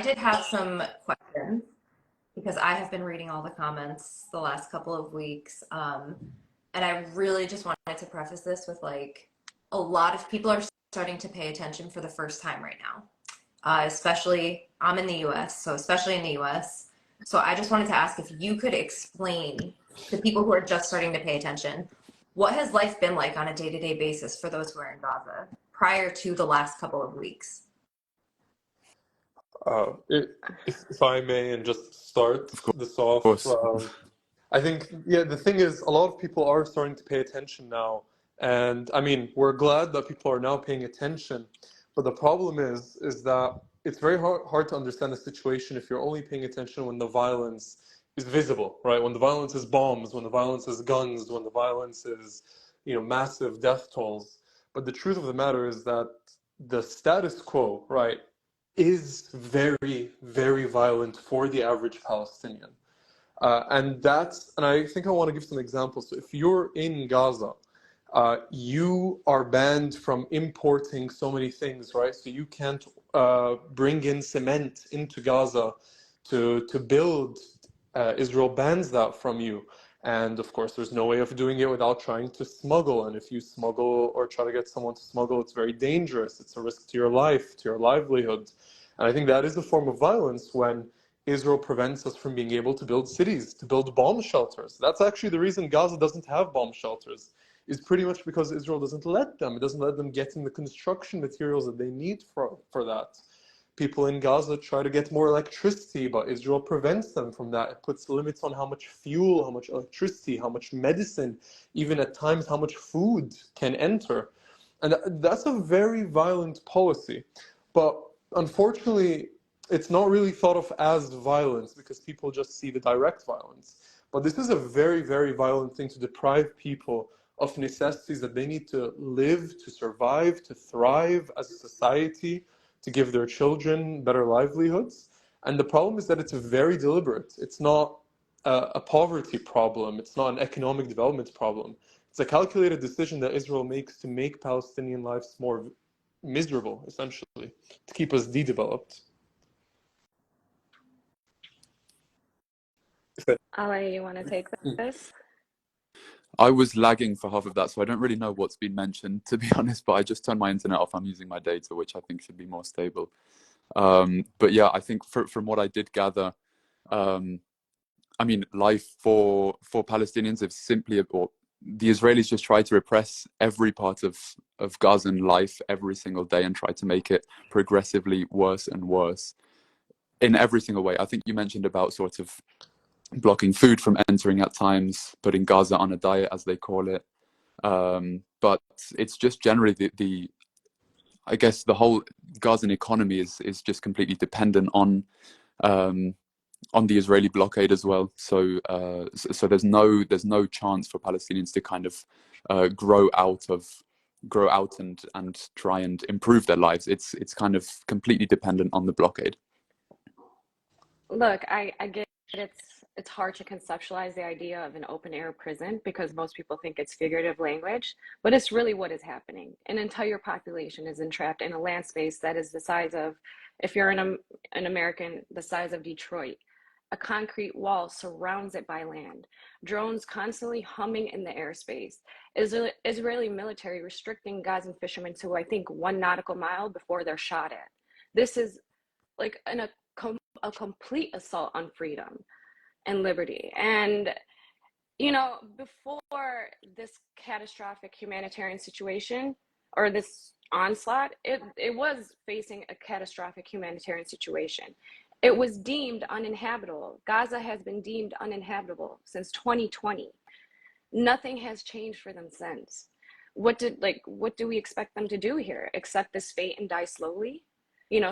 did have some questions because I have been reading all the comments the last couple of weeks. And I really just wanted to preface this with like a lot of people are starting to pay attention for the first time right now, especially I'm in the US, so especially in the US. So I just wanted to ask if you could explain to people who are just starting to pay attention, what has life been like on a day-to-day basis for those who are in Gaza prior to the last couple of weeks? If I may, and just start Of this off, course. I think, yeah, the thing is, a lot of people are starting to pay attention now. And I mean, we're glad that people are now paying attention. But the problem is that it's very hard to understand the situation if you're only paying attention when the violence is visible, right? When the violence is bombs, when the violence is guns, when the violence is, massive death tolls. But the truth of the matter is that the status quo, right, is very, very violent for the average Palestinian. And I think I want to give some examples. So if you're in Gaza, you are banned from importing so many things, right? So you can't bring in cement into Gaza to build. Israel bans that from you. And of course, there's no way of doing it without trying to smuggle. And if you smuggle or try to get someone to smuggle, it's very dangerous. It's a risk to your life, to your livelihood. And I think that is a form of violence when Israel prevents us from being able to build cities, to build bomb shelters. That's actually the reason Gaza doesn't have bomb shelters, is pretty much because Israel doesn't let them. It doesn't let them get in the construction materials that they need for that. People in Gaza try to get more electricity, but Israel prevents them from that. It puts limits on how much fuel, how much electricity, how much medicine, even at times how much food can enter. And that's a very violent policy. But unfortunately, it's not really thought of as violence because people just see the direct violence. But this is a very, very violent thing to deprive people of necessities that they need to live, to survive, to thrive as a society, to give their children better livelihoods. And the problem is that it's very deliberate. It's not a poverty problem. It's not an economic development problem. It's a calculated decision that Israel makes to make Palestinian lives more miserable, essentially, to keep us de-developed. Ali, you want to take this? I was lagging for half of that, so I don't really know what's been mentioned, to be honest, but I just turned my internet off. I'm using my data, which I think should be more stable. But yeah, I think from what I did gather, I mean, life for Palestinians is simply, or the Israelis just try to repress every part of Gazan life every single day and try to make it progressively worse and worse in every single way. I think you mentioned about sort of blocking food from entering at times, putting Gaza on a diet, as they call it. But it's just generally I guess the whole Gazan economy is just completely dependent on the Israeli blockade as well. So there's no chance for Palestinians to kind of grow out and try and improve their lives. It's kind of completely dependent on the blockade. Look, I get it's hard to conceptualize the idea of an open air prison because most people think it's figurative language, but it's really what is happening. An entire population is entrapped in a land space that is the size of, if you're an American, the size of Detroit. A concrete wall surrounds it by land. Drones constantly humming in the airspace. Israeli military restricting Gazan fishermen to, I think, 1 nautical mile before they're shot at. This is like a complete assault on freedom and liberty. And, before this catastrophic humanitarian situation or this onslaught, it was facing a catastrophic humanitarian situation. It was deemed uninhabitable. Gaza has been deemed uninhabitable since 2020. Nothing has changed for them since. What do we expect them to do here? Accept this fate and die slowly?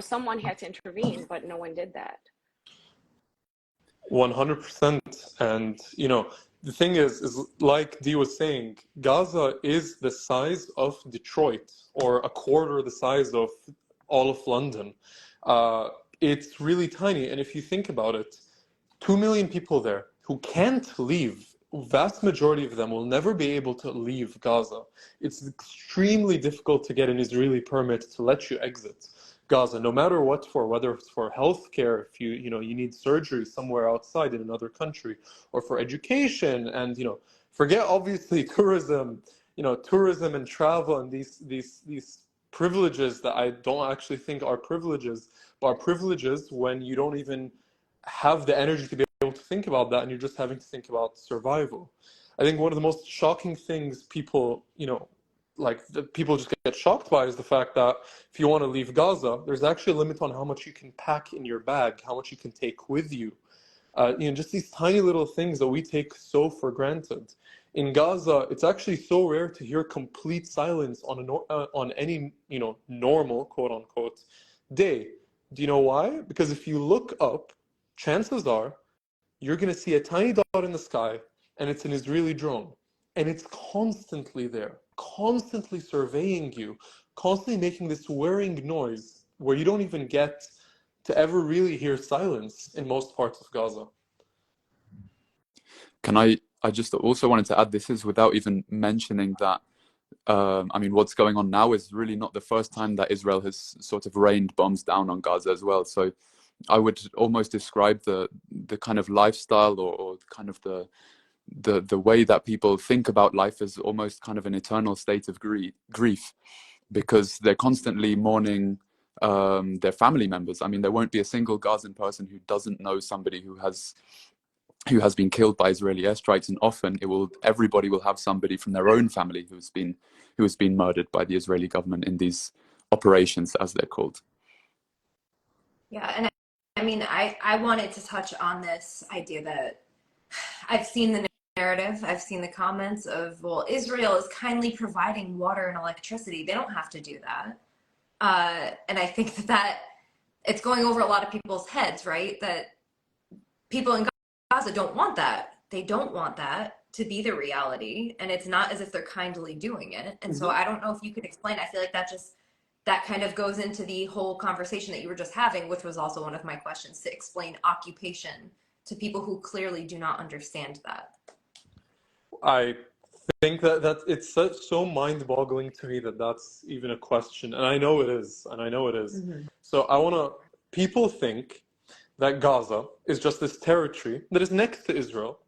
Someone had to intervene, but no one did that. 100%. And, the thing is like Dee was saying, Gaza is the size of Detroit or a quarter the size of all of London. It's really tiny. And if you think about it, 2 million people there who can't leave, vast majority of them will never be able to leave Gaza. It's extremely difficult to get an Israeli permit to let you exit. Gaza, no matter what for, whether it's for healthcare, if you need surgery somewhere outside in another country, or for education, and forget obviously tourism, tourism and travel and these privileges that I don't actually think are privileges, but are privileges when you don't even have the energy to be able to think about that, and you're just having to think about survival. I think one of the most shocking things people, people just get shocked by is the fact that if you want to leave Gaza, there's actually a limit on how much you can pack in your bag, how much you can take with you. Just these tiny little things that we take so for granted. In Gaza, it's actually so rare to hear complete silence on any normal quote unquote day. Do you know why? Because if you look up, chances are you're going to see a tiny dot in the sky, and it's an Israeli drone. And it's constantly there, constantly surveying you, constantly making this whirring noise where you don't even get to ever really hear silence in most parts of Gaza. I just also wanted to add, this is without even mentioning that, what's going on now is really not the first time that Israel has sort of rained bombs down on Gaza as well. So I would almost describe the kind of lifestyle or kind of the way that people think about life as almost kind of an eternal state of grief, because they're constantly mourning their family members. There won't be a single Gazan person who doesn't know somebody who has been killed by Israeli airstrikes, and often everybody will have somebody from their own family who has been murdered by the Israeli government in these operations, as they're called. Yeah, and I wanted to touch on this idea that I've seen the narrative, I've seen the comments of, well, Israel is kindly providing water and electricity. They don't have to do that. And I think that it's going over a lot of people's heads, right? That people in Gaza don't want that. They don't want that to be the reality. And it's not as if they're kindly doing it. And so I don't know if you could explain. I feel like that kind of goes into the whole conversation that you were just having, which was also one of my questions, to explain occupation to people who clearly do not understand that. I think that it's so mind-boggling to me that that's even a question, and I know it is, Mm-hmm. So people think that Gaza is just this territory that is next to Israel,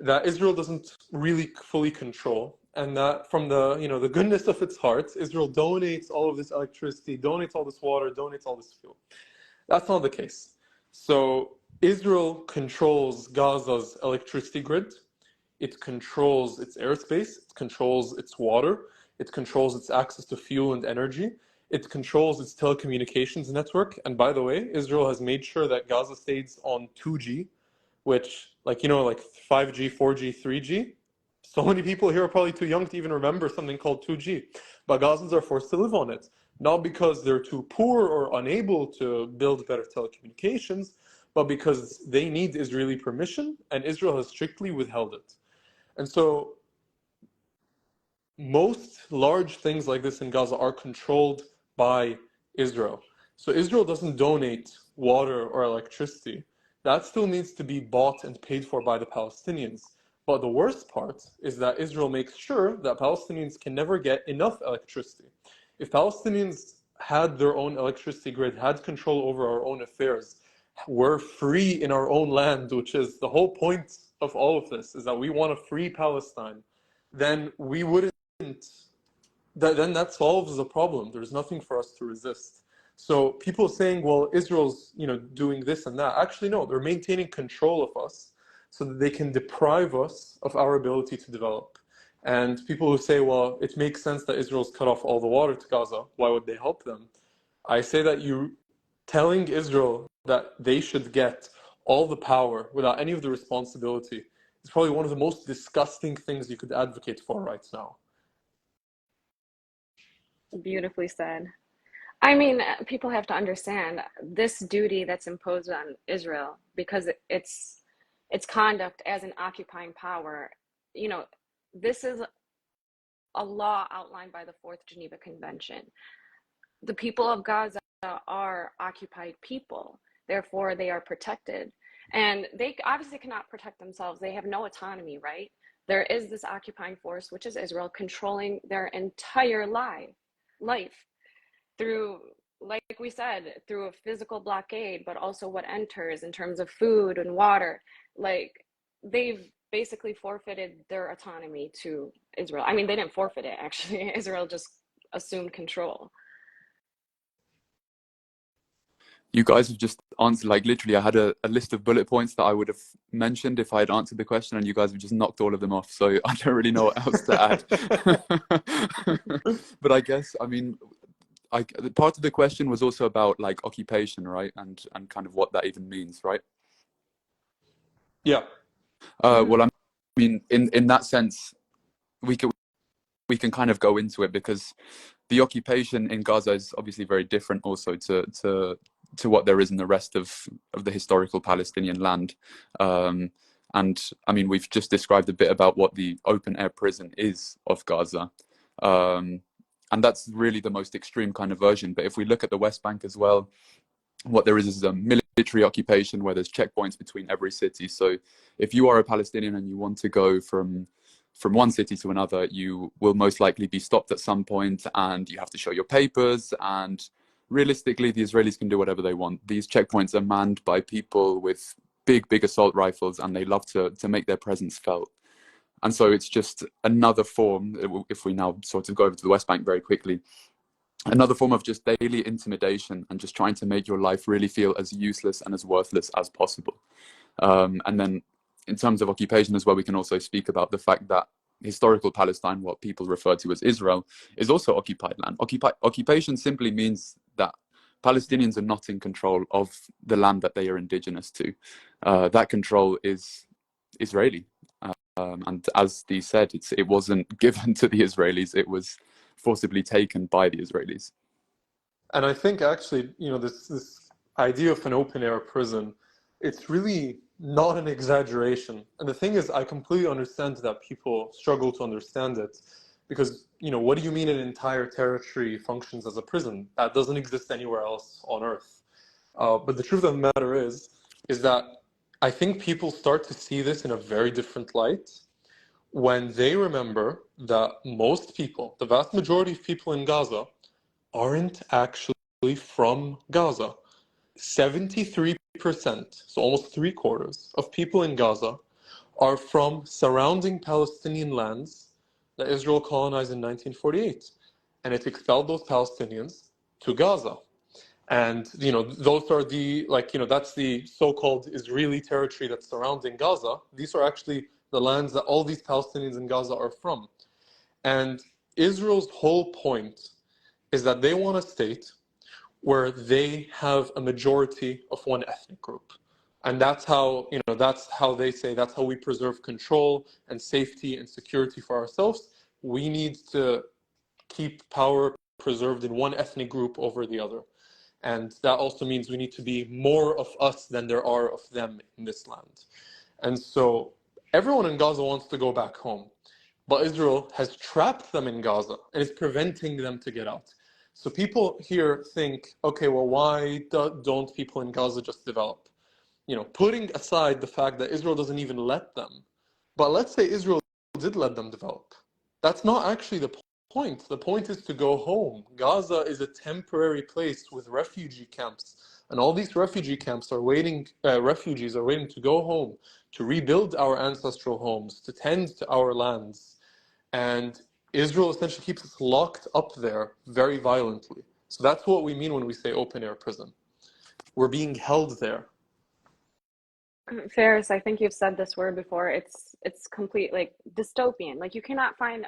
that Israel doesn't really fully control, and that from the goodness of its heart, Israel donates all of this electricity, donates all this water, donates all this fuel. That's not the case. So Israel controls Gaza's electricity grid. It controls its airspace, it controls its water, it controls its access to fuel and energy, it controls its telecommunications network. And by the way, Israel has made sure that Gaza stays on 2G, which, like 5G, 4G, 3G. So many people here are probably too young to even remember something called 2G. But Gazans are forced to live on it, not because they're too poor or unable to build better telecommunications, but because they need Israeli permission, and Israel has strictly withheld it. And so most large things like this in Gaza are controlled by Israel. So Israel doesn't donate water or electricity. That still needs to be bought and paid for by the Palestinians. But the worst part is that Israel makes sure that Palestinians can never get enough electricity. If Palestinians had their own electricity grid, had control over our own affairs, were free in our own land, which is the whole point of all of this, is that we want a free Palestine, then we wouldn't, then that solves the problem. There's nothing for us to resist. So people saying, well, Israel's doing this and that, actually no, they're maintaining control of us so that they can deprive us of our ability to develop. And people who say, well, it makes sense that Israel's cut off all the water to Gaza, why would they help them? I say that you telling Israel that they should get all the power without any of the responsibility is probably one of the most disgusting things you could advocate for right now. Beautifully said. People have to understand this duty that's imposed on Israel because its conduct as an occupying power. This is a law outlined by the Fourth Geneva Convention. The people of Gaza are occupied people, therefore they are protected. And they obviously cannot protect themselves. They have no autonomy, right? There is this occupying force, which is Israel, controlling their entire life through like we said, through a physical blockade, but also what enters in terms of food and water. Like they've basically forfeited their autonomy to Israel. I mean, they didn't forfeit it, actually. Israel just assumed control. You guys have just answered, like literally, I had a list of bullet points that I would have mentioned if I had answered the question, and you guys have just knocked all of them off. So I don't really know what else to add. But I guess, I mean, part of the question was also about like occupation, right? And kind of what that even means, right? Yeah. Well, I mean, in that sense, we can kind of go into it because the occupation in Gaza is obviously very different also to what there is in the rest of the historical Palestinian land. And I mean, we've just described a bit about what the open air prison is of Gaza. And that's really the most extreme kind of version. But if we look at the West Bank as well, what there is a military occupation where there's checkpoints between every city. So if you are a Palestinian and you want to go from one city to another, you will most likely be stopped at some point and you have to show your papers. And realistically, the Israelis can do whatever they want. These checkpoints are manned by people with big assault rifles, and they love to make their presence felt. And so it's just another form, if we now sort of go over to the West Bank very quickly, another form of just daily intimidation and just trying to make your life really feel as useless and as worthless as possible. And then in terms of occupation as well, we can also speak about the fact that historical Palestine, what people refer to as Israel, is also occupied land. Occupation simply means that Palestinians are not in control of the land that they are indigenous to. That control is Israeli. And as Dee said, it wasn't given to the Israelis, it was forcibly taken by the Israelis. And I think actually, this idea of an open air prison, it's really not an exaggeration. And the thing is, I completely understand that people struggle to understand it because, what do you mean an entire territory functions as a prison? That doesn't exist anywhere else on Earth. But the truth of the matter is that I think people start to see this in a very different light when they remember that most people, the vast majority of people in Gaza, aren't actually from Gaza. 73%, so almost three quarters, of people in Gaza are from surrounding Palestinian lands that Israel colonized in 1948. And it expelled those Palestinians to Gaza. And, those are that's the so-called Israeli territory that's surrounding Gaza. These are actually the lands that all these Palestinians in Gaza are from. And Israel's whole point is that they want a state where they have a majority of one ethnic group. And that's how they say, that's how we preserve control and safety and security for ourselves. We need to keep power preserved in one ethnic group over the other. And that also means we need to be more of us than there are of them in this land. And so everyone in Gaza wants to go back home. But Israel has trapped them in Gaza and is preventing them to get out. So people here think, okay, well, why don't people in Gaza just develop? Putting aside the fact that Israel doesn't even let them. But let's say Israel did let them develop. That's not actually the point. The point is to go home. Gaza is a temporary place with refugee camps. And all these refugee camps are waiting, refugees are waiting to go home, to rebuild our ancestral homes, to tend to our lands. And Israel essentially keeps us locked up there very violently. So that's what we mean when we say open air prison. We're being held there. Ferris, I think you've said this word before. It's complete like dystopian. Like you cannot find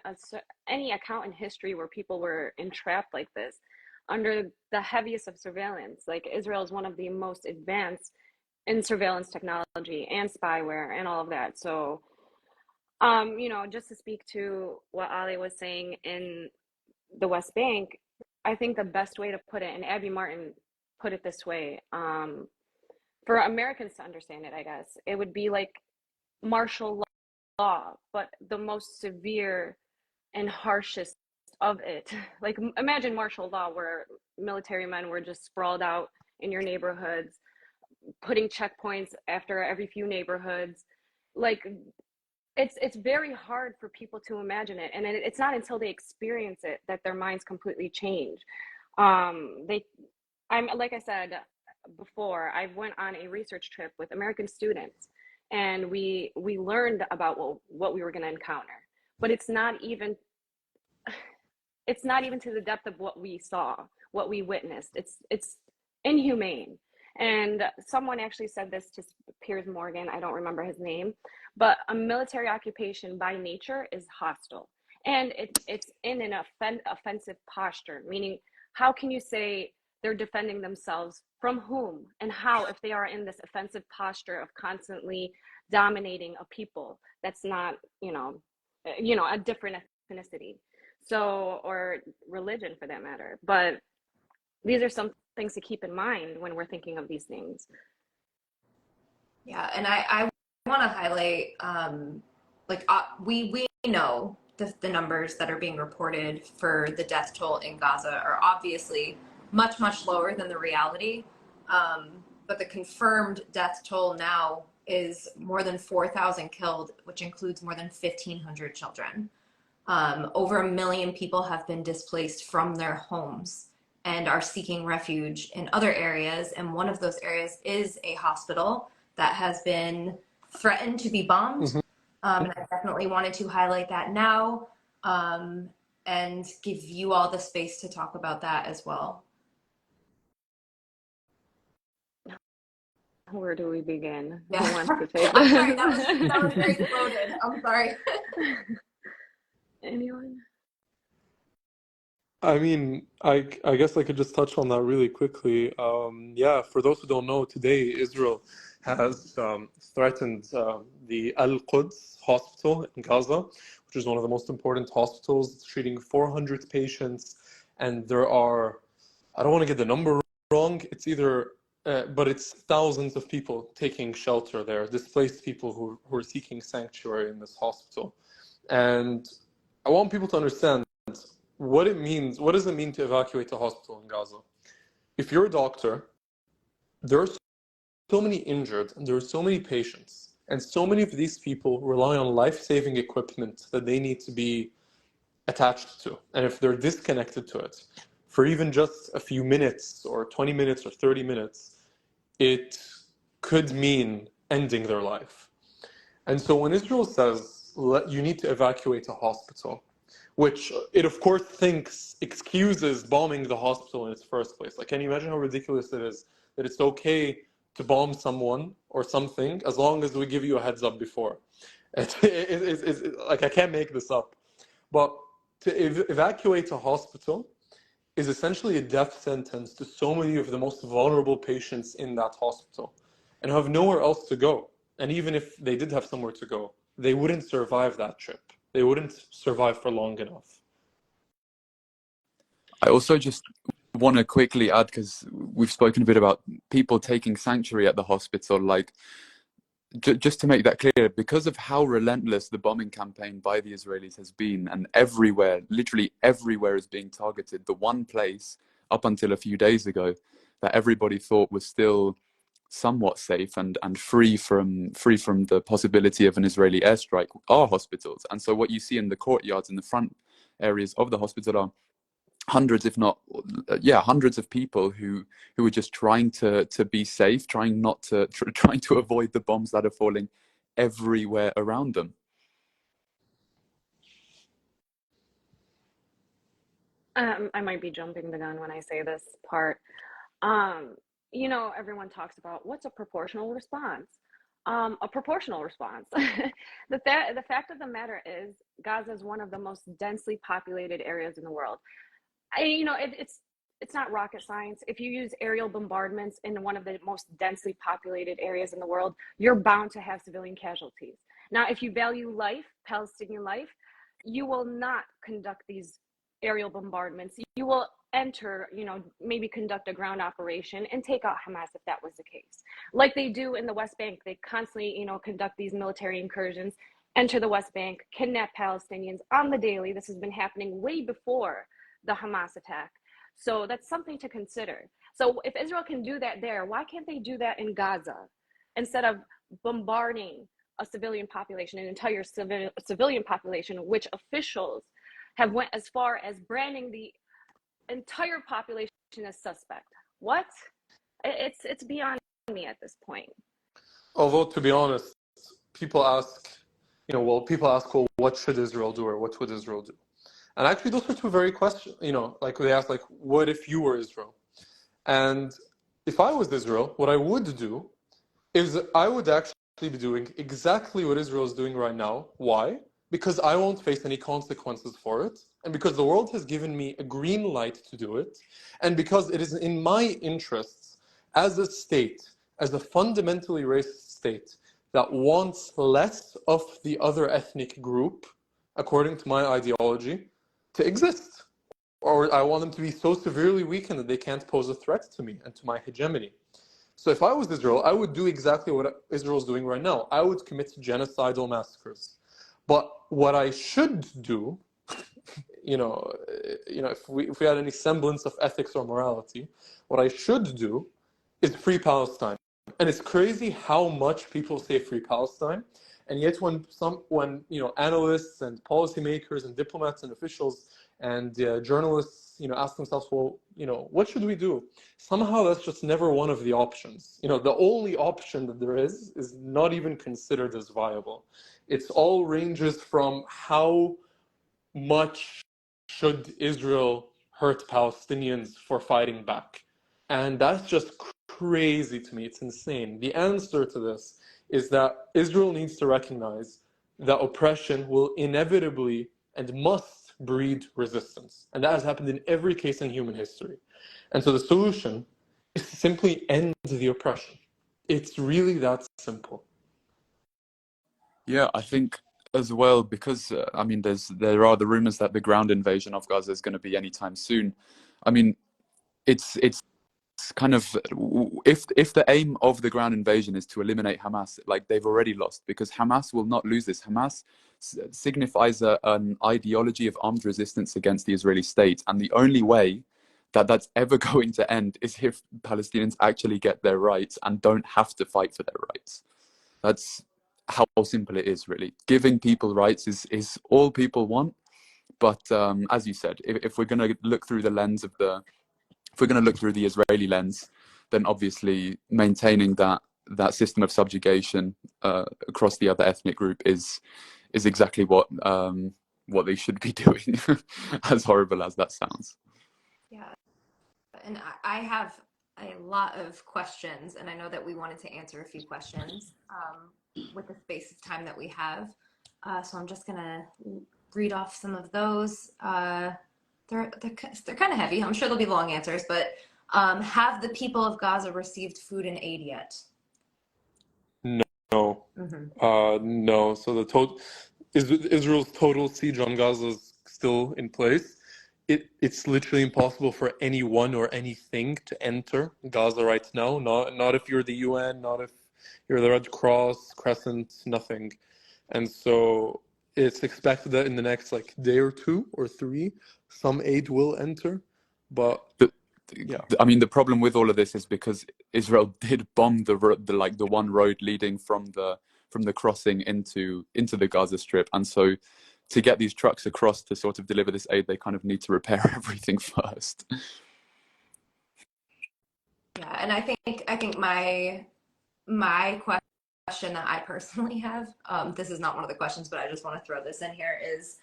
any account in history where people were entrapped like this under the heaviest of surveillance. Like Israel is one of the most advanced in surveillance technology and spyware and all of that. So, just to speak to what Ali was saying in the West Bank, I think the best way to put it, and Abby Martin put it this way, for Americans to understand it, I guess, it would be like martial law, but the most severe and harshest of it. Like imagine martial law where military men were just sprawled out in your neighborhoods, putting checkpoints after every few neighborhoods. Like it's very hard for people to imagine it, and it's not until they experience it that their minds completely change. They I'm like I said before, I went on a research trip with American students, and we learned about what we were going to encounter. But it's not even to the depth of what we saw, what we witnessed. It's inhumane. And someone actually said this to Piers Morgan, I don't remember his name, but a military occupation by nature is hostile. And it's in an offensive posture, meaning how can you say they're defending themselves from whom and how if they are in this offensive posture of constantly dominating a people that's not, a different ethnicity. So, or religion for that matter. But these are some things to keep in mind when we're thinking of these things. Yeah, and I want to highlight, we know the numbers that are being reported for the death toll in Gaza are obviously much, much lower than the reality. But the confirmed death toll now is more than 4,000 killed, which includes more than 1,500 children. Over 1 million people have been displaced from their homes and are seeking refuge in other areas. And one of those areas is a hospital that has been threatened to be bombed. Mhm. And I definitely wanted to highlight that now, and give you all the space to talk about that as well. Where do we begin? Yeah. Who wants to take I'm sorry, this? that was very loaded. I'm sorry. Anyone? I mean, I guess I could just touch on that really quickly. Yeah, for those who don't know, today Israel has threatened the Al-Quds hospital in Gaza, which is one of the most important hospitals. It's treating 400 patients, and there are, I don't want to get the number wrong, but it's thousands of people taking shelter there, displaced people who are seeking sanctuary in this hospital. And I want people to understand what it means. What does it mean to evacuate a hospital in Gaza? If you're a doctor, there are so many injured and there are so many patients, and so many of these people rely on life-saving equipment that they need to be attached to. And if they're disconnected to it for even just a few minutes or 20 minutes or 30 minutes, it could mean ending their life. And so when Israel says you need to evacuate a hospital, which it of course thinks excuses bombing the hospital in its first place. Like, can you imagine how ridiculous it is that it's okay to bomb someone or something as long as we give you a heads up before? Like, I can't make this up. But to evacuate a hospital is essentially a death sentence to so many of the most vulnerable patients in that hospital and have nowhere else to go. And even if they did have somewhere to go, they wouldn't survive that trip. They wouldn't survive for long enough. I also just want to quickly add, because we've spoken a bit about people taking sanctuary at the hospital, like just to make that clear, because of how relentless the bombing campaign by the Israelis has been, and everywhere, literally everywhere is being targeted, the one place up until a few days ago that everybody thought was still somewhat safe and free from the possibility of an Israeli airstrike are hospitals. And so what you see in the courtyards in the front areas of the hospital are hundreds, if not hundreds of people who are just trying to be safe, trying to avoid the bombs that are falling everywhere around them. I might be jumping the gun when I say this part. Everyone talks about what's a proportional response. A proportional response. The fact of the matter is, Gaza is one of the most densely populated areas in the world. It's not rocket science. If you use aerial bombardments in one of the most densely populated areas in the world, you're bound to have civilian casualties. Now, if you value life, Palestinian life, you will not conduct these aerial bombardments. You will enter, maybe conduct a ground operation and take out Hamas if that was the case. Like they do in the West Bank, they constantly, conduct these military incursions, enter the West Bank, kidnap Palestinians on the daily. This has been happening way before the Hamas attack. So that's something to consider. So if Israel can do that there, why can't they do that in Gaza instead of bombarding a civilian population, an entire civilian population, which officials have went as far as branding the entire population as suspect? What? It's beyond me at this point. Although, to be honest, people ask, people ask, well, what should Israel do or what would Israel do? And actually, those are two very questions, like they ask, like, what if you were Israel? And if I was Israel, what I would do is I would actually be doing exactly what Israel is doing right now. Why? Because I won't face any consequences for it, and because the world has given me a green light to do it, and because it is in my interests as a state, as a fundamentally racist state that wants less of the other ethnic group, according to my ideology, to exist. Or I want them to be so severely weakened that they can't pose a threat to me and to my hegemony. So if I was Israel, I would do exactly what Israel's doing right now. I would commit genocidal massacres. But what I should do, if we had any semblance of ethics or morality, what I should do is free Palestine. And it's crazy how much people say free Palestine, and yet when analysts and policymakers and diplomats and officials and journalists ask themselves, well, what should we do? Somehow that's just never one of the options. The only option that there is not even considered as viable. It's all ranges from how much should Israel hurt Palestinians for fighting back? And that's just crazy to me. It's insane. The answer to this is that Israel needs to recognize that oppression will inevitably and must breed resistance. And that has happened in every case in human history. And so the solution is to simply end the oppression. It's really that simple. Yeah, I think as well, because I mean, there are the rumors that the ground invasion of Gaza is going to be anytime soon. I mean, it's kind of, if the aim of the ground invasion is to eliminate Hamas, like, they've already lost, because Hamas will not lose this. Hamas signifies an ideology of armed resistance against the Israeli state, and the only way that that's ever going to end is if Palestinians actually get their rights and don't have to fight for their rights. That's how simple it is, really. Giving people rights is all people want. But as you said, if we're going to look through the lens of if we're going to look through the Israeli lens, then obviously maintaining that system of subjugation across the other ethnic group is exactly what they should be doing, as horrible as that sounds. Yeah, and I have a lot of questions, and I know that we wanted to answer a few questions with the space of time that we have. So I'm just gonna read off some of those. They're kind of heavy. I'm sure there'll be long answers, but have the people of Gaza received food and aid yet? No. No. So Israel's total siege on Gaza is still in place. It's literally impossible for anyone or anything to enter Gaza right now. Not if you're the UN, not if you're the Red Cross, Crescent, nothing. And so it's expected that in the next day or two or three, some aid will enter. But yeah. I mean, the problem with all of this is because Israel did bomb the one road leading from the crossing into the Gaza Strip, and so to get these trucks across to sort of deliver this aid, they kind of need to repair everything first. Yeah, and I think my question that I personally have, this is not one of the questions, but I just want to throw this in here, is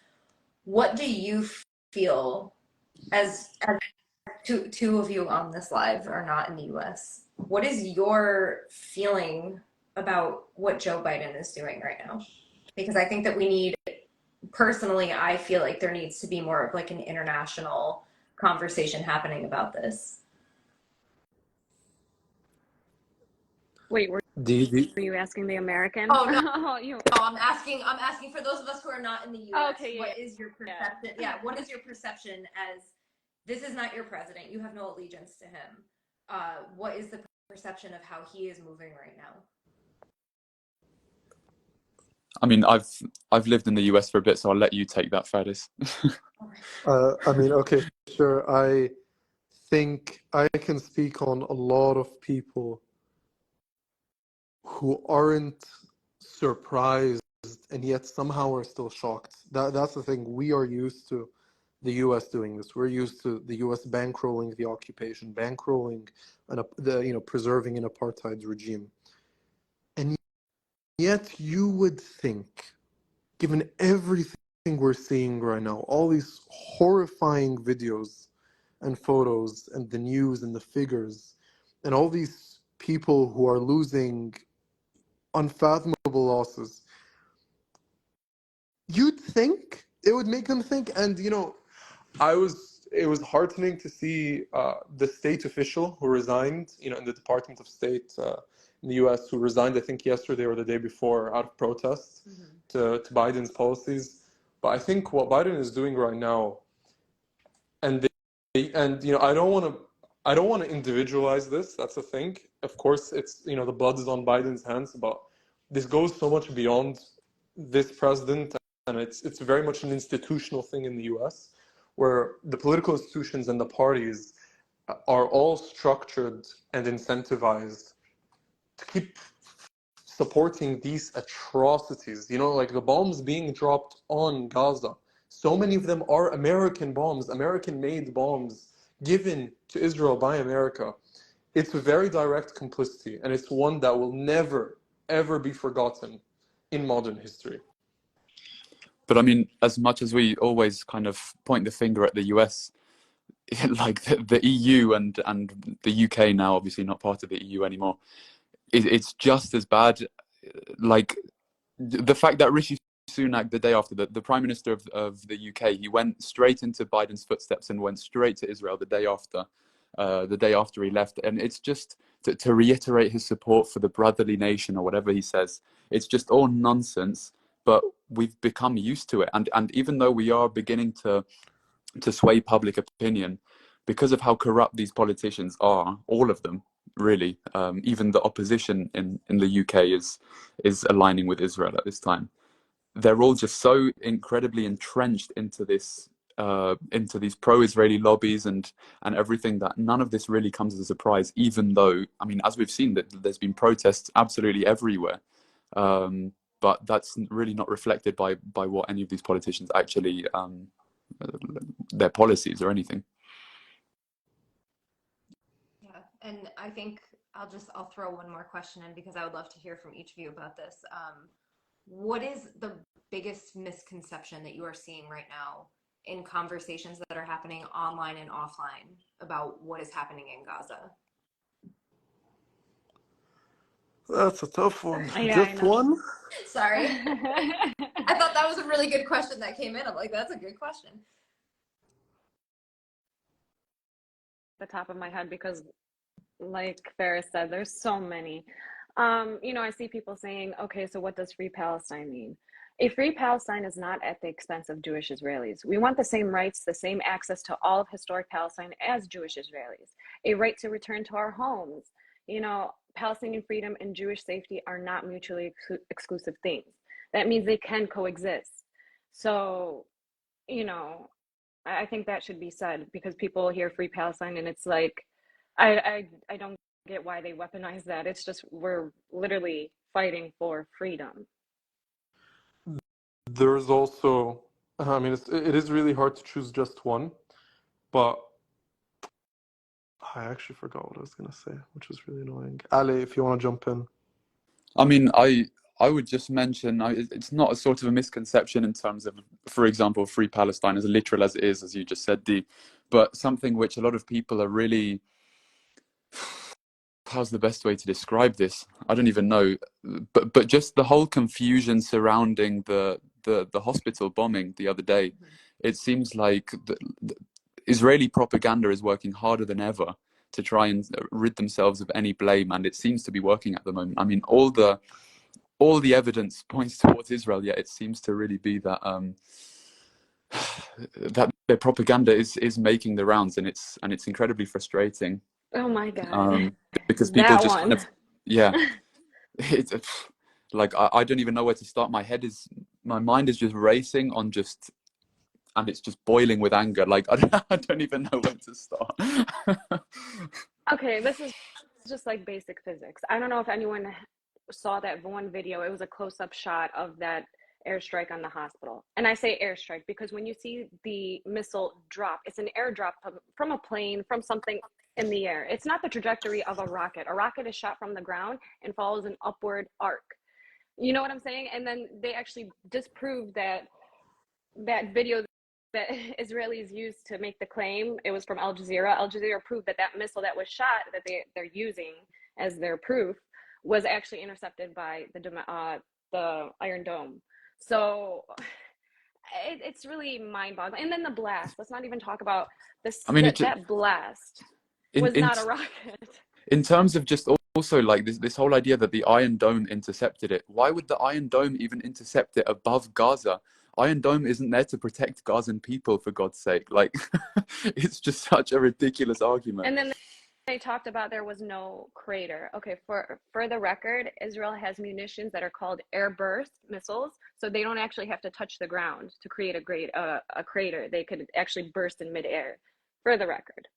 what do you feel as two of you on this live are not in the US? What is your feeling about what Joe Biden is doing right now? Because I think that personally, I feel like there needs to be more of an international conversation happening about this. Wait, were you asking the American? Oh no, Oh, no, I'm asking for those of us who are not in the US. Okay, what is your perception? Yeah, what is your perception as this is not your president? You have no allegiance to him. What is the perception of how he is moving right now? I mean, I've lived in the US for a bit, so I'll let you take that, Faris. I mean, okay, sure. I think I can speak on a lot of people who aren't surprised and yet somehow are still shocked. That's the thing. We are used to the US doing this. We're used to the US bankrolling the occupation, bankrolling preserving an apartheid regime. And yet you would think, given everything we're seeing right now, all these horrifying videos and photos and the news and the figures and all these people who are losing unfathomable losses, you'd think it would make them think. And it was heartening to see the state official who resigned, in the Department of State in the US, who resigned, I think, yesterday or the day before, out of protest to Biden's policies. But I think what Biden is doing right now, and I don't want to individualize this. That's the thing. Of course, it's the blood is on Biden's hands, but this goes so much beyond this president, and it's very much an institutional thing in the US, where the political institutions and the parties are all structured and incentivized to keep supporting these atrocities. Like the bombs being dropped on Gaza. So many of them are American bombs, American-made bombs given to Israel by America. It's a very direct complicity, and it's one that will never, ever be forgotten in modern history. But I mean, as much as we always kind of point the finger at the US, like the EU and the UK now, obviously not part of the EU anymore, it's just as bad. Like the fact that Rishi Sunak, the day after, the Prime Minister of the UK, he went straight into Biden's footsteps and went straight to Israel the day after he left. And it's just to reiterate his support for the brotherly nation or whatever he says. It's just all nonsense, but we've become used to it. And even though we are beginning to sway public opinion, because of how corrupt these politicians are, all of them, really, even the opposition in the UK is aligning with Israel at this time. They're all just so incredibly entrenched into these pro-Israeli lobbies and everything, that none of this really comes as a surprise, even though, I mean, as we've seen, that there's been protests absolutely everywhere. But that's really not reflected by what any of these politicians actually, their policies or anything. Yeah, and I think I'll throw one more question in, because I would love to hear from each of you about this. What is the biggest misconception that you are seeing right now in conversations that are happening online and offline about what is happening in Gaza? That's a tough one. Yeah, Just one? Sorry. I thought that was a really good question that came in. I'm like, that's a good question. The top of my head, because like Ferris said, there's so many. I see people saying, okay, so what does free Palestine mean? A free Palestine is not at the expense of Jewish Israelis. We want the same rights, the same access to all of historic Palestine as Jewish Israelis. A right to return to our homes. Palestinian freedom and Jewish safety are not mutually exclusive things. That means they can coexist. So, I think that should be said, because people hear free Palestine and it's like, I don't get why they weaponize that. It's just, we're literally fighting for freedom. There's also, I mean, it is really hard to choose just one, but I actually forgot what I was going to say, which was really annoying. Ali, if you want to jump in. I mean, I would just mention, it's not a sort of a misconception in terms of, for example, free Palestine, as literal as it is, as you just said, Dee, but something which a lot of people are really, how's the best way to describe this? I don't even know, but just the whole confusion surrounding the hospital bombing the other day. It seems like the Israeli propaganda is working harder than ever to try and rid themselves of any blame, and it seems to be working at the moment. I mean, all the evidence points towards Israel, yet it seems to really be that that their propaganda is making the rounds, and it's incredibly frustrating. Oh my God. Because people That just one. kind of, yeah, it's like I don't even know where to start. My mind is just racing on just, and it's just boiling with anger. Like I don't even know where to start. Okay, this is just like basic physics. I don't know if anyone saw that one video. It was a close-up shot of that airstrike on the hospital. And I say airstrike because when you see the missile drop, it's an airdrop from a plane, from something in the air. It's not the trajectory of a rocket. A rocket is shot from the ground and follows an upward arc. You know what I'm saying? And then they actually disproved that video that Israelis used to make the claim. It was from Al Jazeera. Al Jazeera proved that missile that was shot, that they're using as their proof, was actually intercepted by the Iron Dome. So it's really mind-boggling. And then the blast. Let's not even talk about this. I mean, That blast in was not a rocket. in terms of just also like this whole idea that the Iron Dome intercepted it. Why would the Iron Dome even intercept it above Gaza? Iron Dome isn't there to protect Gazan people, for God's sake. Like, it's just such a ridiculous argument. And then they talked about there was no crater. Okay, for the record, Israel has munitions that are called air burst missiles, so they don't actually have to touch the ground to create a crater. They could actually burst in midair. For the record.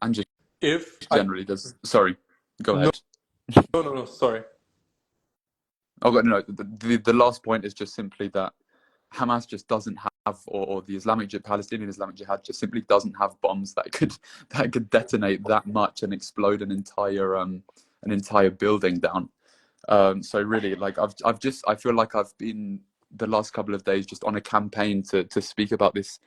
And just If generally does. Sorry, go no, ahead. no, sorry. Oh, no. The last point is just simply that Hamas just doesn't have, or the Palestinian Islamic Jihad just simply doesn't have bombs that could detonate that much and explode an entire building down. So really, like I feel like I've been the last couple of days just on a campaign to speak about this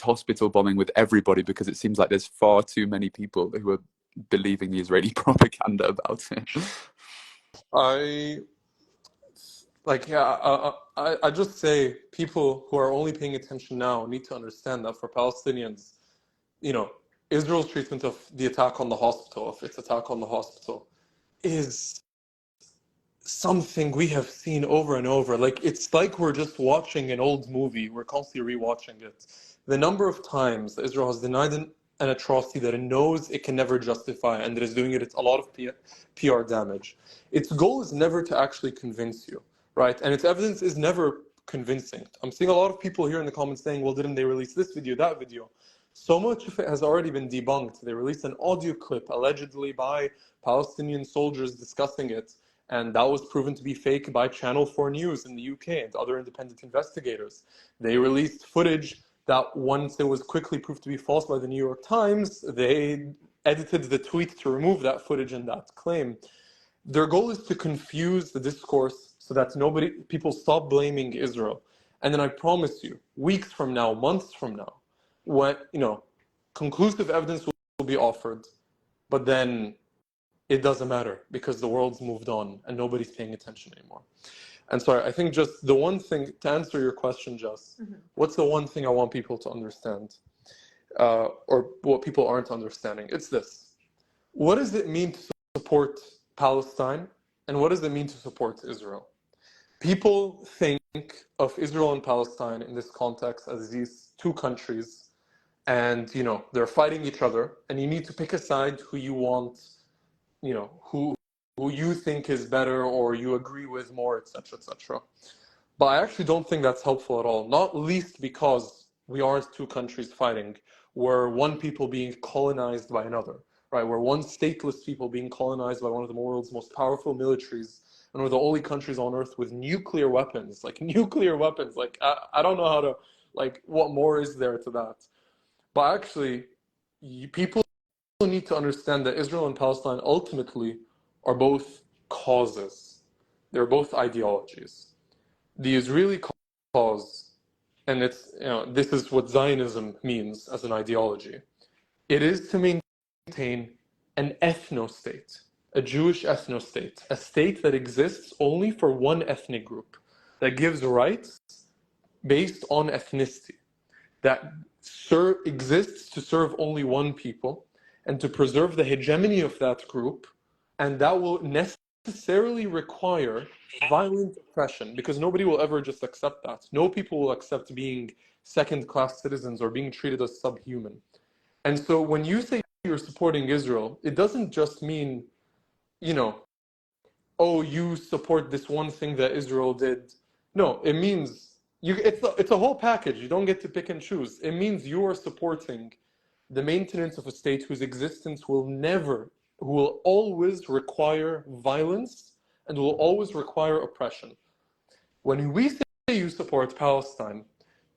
hospital bombing with everybody, because it seems like there's far too many people who are believing the Israeli propaganda about it. I just say people who are only paying attention now need to understand that for Palestinians, Israel's treatment of the attack on the hospital, of its attack on the hospital, is something we have seen over and over. Like, it's like we're just watching an old movie. We're constantly rewatching it. The number of times that Israel has denied an atrocity that it knows it can never justify, and that is doing it a lot of PR damage. Its goal is never to actually convince you, right? And its evidence is never convincing. I'm seeing a lot of people here in the comments saying, well, didn't they release this video, that video? So much of it has already been debunked. They released an audio clip allegedly by Palestinian soldiers discussing it, and that was proven to be fake by Channel 4 News in the UK and other independent investigators. They released footage that, once it was quickly proved to be false by the New York Times, they edited the tweet to remove that footage and that claim. Their goal is to confuse the discourse so that people stop blaming Israel. And then I promise you, weeks from now, months from now, when conclusive evidence will be offered, but then it doesn't matter because the world's moved on and nobody's paying attention anymore. And sorry, I think just the one thing, to answer your question, Jess, what's the one thing I want people to understand, or what people aren't understanding? It's this. What does it mean to support Palestine, and what does it mean to support Israel? People think of Israel and Palestine in this context as these two countries, and they're fighting each other, and you need to pick a side who you want, who you think is better or you agree with more, etc., etc. But I actually don't think that's helpful at all, not least because we aren't two countries fighting. We're one people being colonized by another, right? We're one stateless people being colonized by one of the world's most powerful militaries, and we're the only countries on earth with nuclear weapons. Like, nuclear weapons. Like, I don't know how to, what more is there to that? But actually, people need to understand that Israel and Palestine ultimately are both causes. They're both ideologies. The Israeli cause, and this is what Zionism means as an ideology. It is to maintain an ethno-state, a Jewish ethno-state, a state that exists only for one ethnic group, that gives rights based on ethnicity, that exists to serve only one people, and to preserve the hegemony of that group, and that will necessarily require violent oppression, because nobody will ever just accept that. No people will accept being second-class citizens or being treated as subhuman. And so when you say you're supporting Israel, it doesn't just mean, oh, you support this one thing that Israel did. No, it means it's a whole package. You don't get to pick and choose. It means you are supporting the maintenance of a state whose existence who will always require violence and will always require oppression. When we say you support Palestine,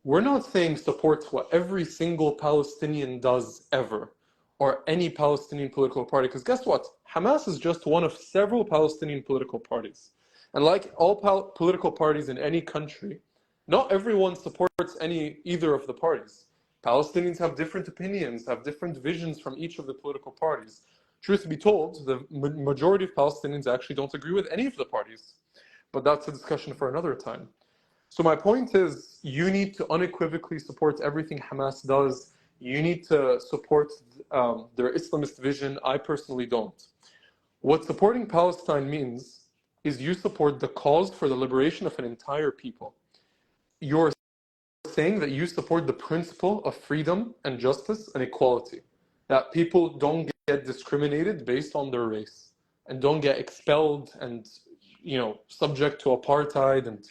we're not saying support what every single Palestinian does ever, or any Palestinian political party, because guess what? Hamas is just one of several Palestinian political parties. And like all political parties in any country, not everyone supports either of the parties. Palestinians have different opinions, have different visions from each of the political parties. Truth be told, the majority of Palestinians actually don't agree with any of the parties. But that's a discussion for another time. So my point is, you need to unequivocally support everything Hamas does. You need to support their Islamist vision. I personally don't. What supporting Palestine means is you support the cause for the liberation of an entire people. You're saying that you support the principle of freedom and justice and equality, that people don't get discriminated based on their race and don't get expelled and, subject to apartheid and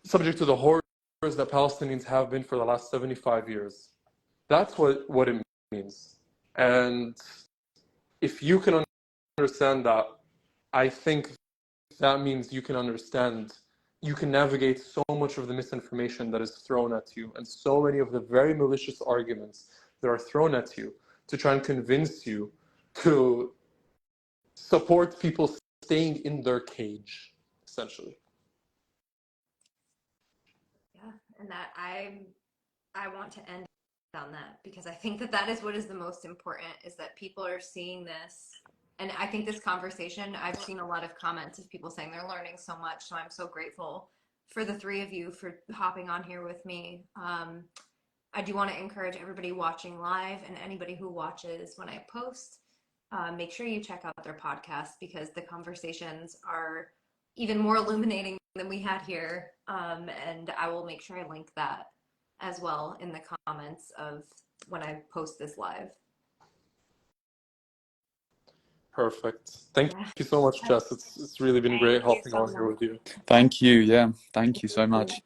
subject to the horrors that Palestinians have been for the last 75 years. That's what it means. And if you can understand that, I think that means you can navigate so much of the misinformation that is thrown at you and so many of the very malicious arguments that are thrown at you to try and convince you to support people staying in their cage, essentially. Yeah, and that I want to end on that, because I think that is what is the most important, is that people are seeing this. And I think this conversation, I've seen a lot of comments of people saying they're learning so much. So I'm so grateful for the three of you for hopping on here with me. I do want to encourage everybody watching live and anybody who watches when I post, make sure you check out their podcast, because the conversations are even more illuminating than we had here. And I will make sure I link that as well in the comments of when I post this live. Perfect. Thank Yeah. you so much, Jess. It's really been Thank great you hopping so on here much. with you. Thank you. Yeah. Thank you so much.